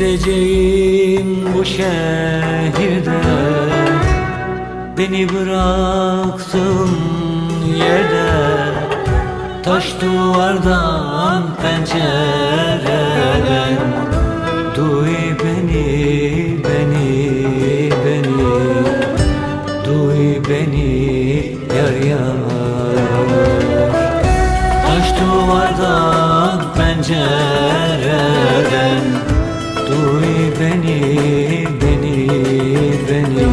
Gideceğim bu şehirde, beni bıraktın yerde. Taş duvardan, pencereden, duy beni, beni, beni, duy beni yar yar. Taş duvardan, pencereden, duy beni, beni, beni,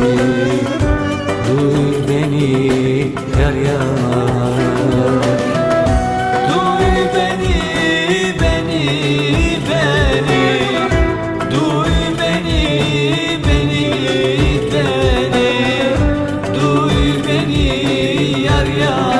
duy beni yar yar. Duy beni, beni, beni, duy beni, beni, beni, duy beni yar yar.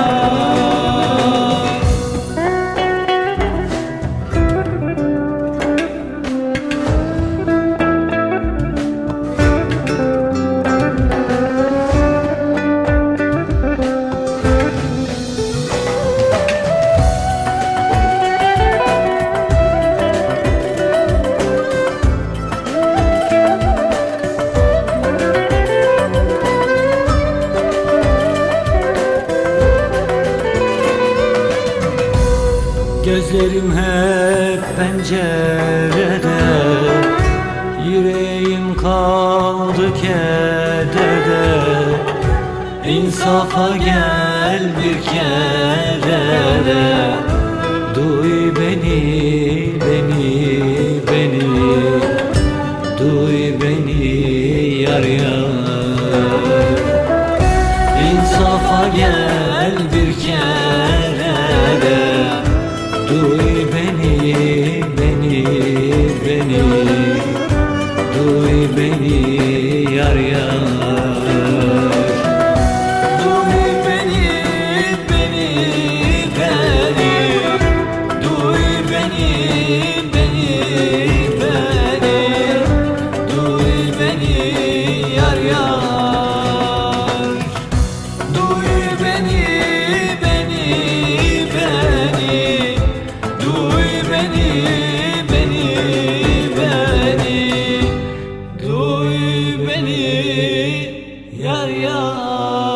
Gözlerim hep pencerede, yüreğim kaldı kederde. İnsafa gel bir kere de, duy beni, beni, beni, duy beni yar yar. İnsafa gel bir kere de, duy beni, beni, beni, duy beni yar yar. Duy beni, beni, beni, duy beni, beni, beni, duy beni yar yar. Duy beni, beni, beni, duy beni, beni, beni, duy beni yar yar.